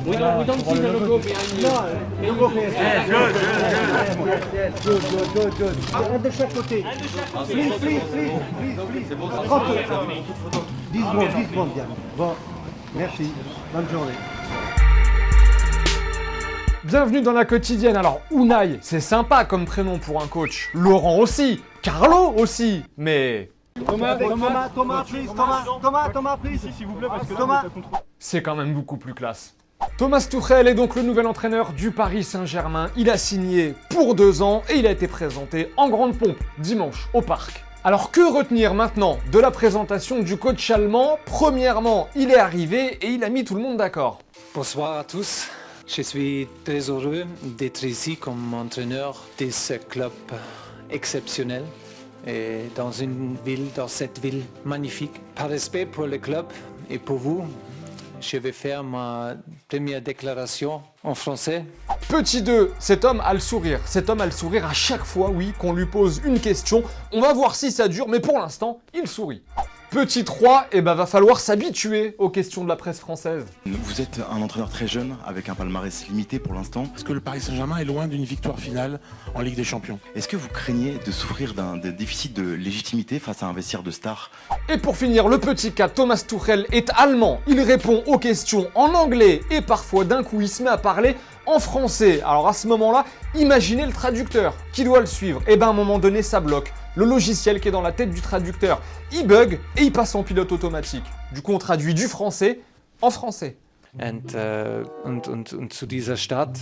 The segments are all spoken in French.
We don't see the logo behind you. No, logo here. Yes. Good. And de chaque côté. Please. This one, Diane. Bon, merci. Bonne journée. Bienvenue dans la quotidienne. Alors, Unai, c'est sympa comme prénom pour un coach. Laurent aussi. Carlo aussi. Mais... Thomas, please. S'il vous plaît, parce que Thomas. C'est quand même beaucoup plus classe. Thomas Tuchel est donc le nouvel entraîneur du Paris Saint-Germain. Il a signé pour 2 ans et il a été présenté en grande pompe dimanche au Parc. Alors que retenir maintenant de la présentation du coach allemand? Premièrement, il est arrivé et il a mis tout le monde d'accord. Bonsoir à tous. Je suis très heureux d'être ici comme entraîneur de ce club exceptionnel et dans cette ville magnifique. Par respect pour le club et pour vous, je vais faire ma première déclaration en français. Petit 2, cet homme a le sourire. Cet homme a le sourire à chaque fois, oui, qu'on lui pose une question. On va voir si ça dure, mais pour l'instant, il sourit. Petit 3, va falloir s'habituer aux questions de la presse française. Vous êtes un entraîneur très jeune, avec un palmarès limité pour l'instant. Est-ce que le Paris Saint-Germain est loin d'une victoire finale en Ligue des Champions? Est-ce que vous craignez de souffrir d'un déficit de légitimité face à un vestiaire de stars? Et pour finir, le petit cas, Thomas Tuchel est allemand. Il répond aux questions en anglais et parfois d'un coup il se met à parler en français. Alors à ce moment-là, imaginez le traducteur qui doit le suivre. Et à un moment donné, ça bloque. Le logiciel qui est dans la tête du traducteur, il bug et il passe en pilote automatique. Du coup, on traduit du français en français. Und zu dieser Stadt,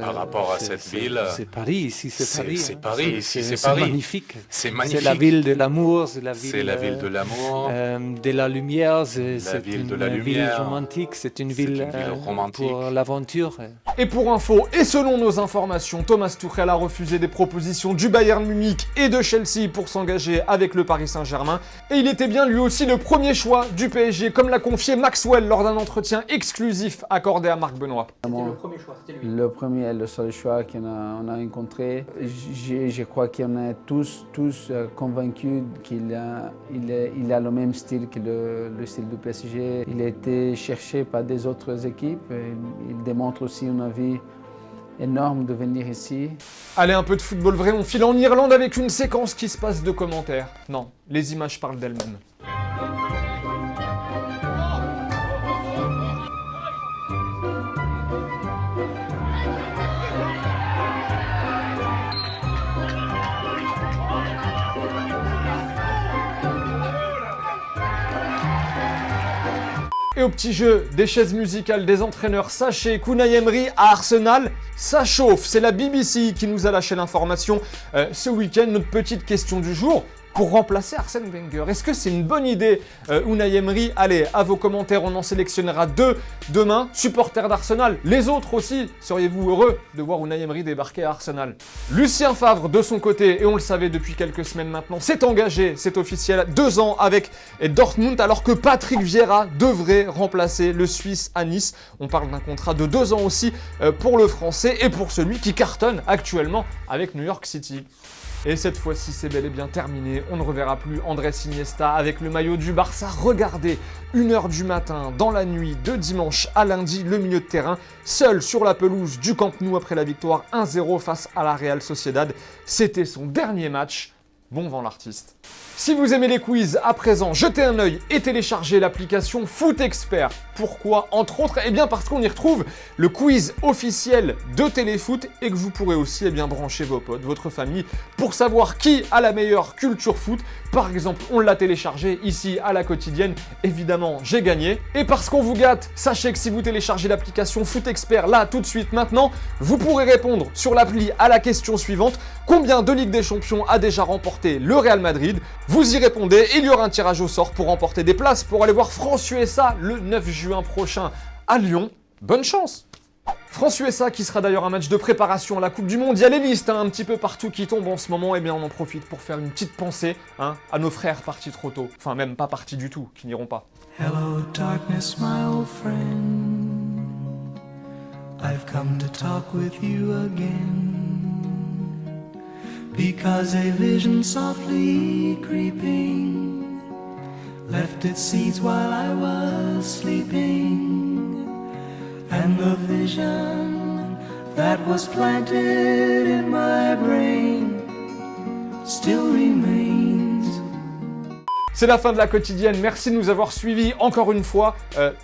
par rapport à cette ville, c'est Paris, ici c'est Paris. C'est Paris, ici c'est Paris. Magnifique. C'est magnifique. C'est la ville de l'amour, c'est la ville de l'amour, de la lumière, c'est une ville romantique, c'est une ville romantique pour l'aventure. Et pour info, et selon nos informations, Thomas Tuchel a refusé des propositions du Bayern Munich et de Chelsea pour s'engager avec le Paris Saint-Germain. Et il était bien lui aussi le premier choix du PSG, comme l'a confié Maxwell lors d'un entretien exclusif accordé à Marc Benoît. C'était le premier choix, c'était lui. Le premier, le seul choix qu'on a rencontré. Je crois qu'on est tous convaincus qu'il a le même style que le style du PSG. Il a été cherché par des autres équipes. Il démontre aussi une envie énorme de venir ici. Allez, un peu de football vrai, on file en Irlande avec une séquence qui se passe de commentaires. Non, les images parlent d'elles-mêmes. Et au petit jeu des chaises musicales des entraîneurs, sachez qu'Unai Emery à Arsenal, ça chauffe. C'est la BBC qui nous a lâché l'information ce week-end. Notre petite question du jour, pour remplacer Arsène Wenger, est-ce que c'est une bonne idée Unai Emery? Allez, à vos commentaires, on en sélectionnera 2 demain. Supporters d'Arsenal, les autres aussi, seriez-vous heureux de voir Unai Emery débarquer à Arsenal? Lucien Favre, de son côté, et on le savait depuis quelques semaines maintenant, s'est engagé, c'est officiel, 2 ans avec Dortmund, alors que Patrick Vieira devrait remplacer le Suisse à Nice. On parle d'un contrat de 2 ans aussi pour le Français et pour celui qui cartonne actuellement avec New York City. Et cette fois-ci, c'est bel et bien terminé. On ne reverra plus Andrés Iniesta avec le maillot du Barça. Regardez, 1h du matin, dans la nuit de dimanche à lundi, le milieu de terrain, seul sur la pelouse du Camp Nou après la victoire 1-0 face à la Real Sociedad. C'était son dernier match. Bon vent l'artiste. Si vous aimez les quiz, à présent, jetez un œil et téléchargez l'application Foot Expert. Pourquoi? Entre autres, parce qu'on y retrouve le quiz officiel de Téléfoot et que vous pourrez aussi brancher vos potes, votre famille, pour savoir qui a la meilleure culture foot. Par exemple, on l'a téléchargé ici à la quotidienne. Évidemment, j'ai gagné. Et parce qu'on vous gâte, sachez que si vous téléchargez l'application Foot Expert là, tout de suite, maintenant, vous pourrez répondre sur l'appli à la question suivante. Combien de Ligue des Champions a déjà remporté le Real Madrid? Vous y répondez et il y aura un tirage au sort pour remporter des places pour aller voir France-USA le 9 juin prochain à Lyon. Bonne chance! France-USA qui sera d'ailleurs un match de préparation à la Coupe du Monde. Il y a les listes un petit peu partout qui tombent en ce moment. On en profite pour faire une petite pensée à nos frères partis trop tôt. Enfin, même pas partis du tout, qui n'iront pas. Hello darkness, my old friend. I've come to talk with you again. Because a vision softly creeping left its seeds while I was sleeping. and the vision that was planted in my brain still remains. C'est la fin de la quotidienne, merci de nous avoir suivis encore une fois.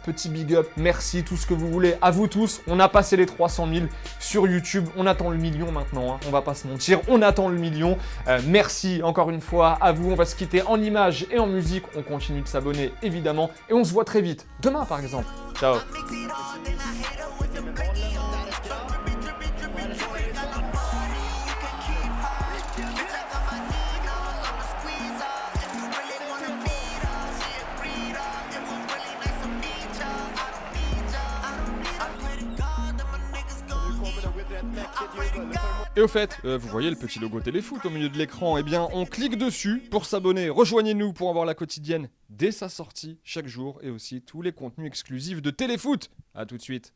Petit big up, merci, tout ce que vous voulez, à vous tous. On a passé les 300 000 sur YouTube, on attend le million maintenant, hein. On va pas se mentir, on attend le million. Merci encore une fois à vous, on va se quitter en images et en musique, on continue de s'abonner évidemment, et on se voit très vite, demain par exemple. Ciao. Et au fait, vous voyez le petit logo Téléfoot au milieu de l'écran, eh bien on clique dessus pour s'abonner. Rejoignez-nous pour avoir la quotidienne dès sa sortie chaque jour et aussi tous les contenus exclusifs de Téléfoot. A tout de suite.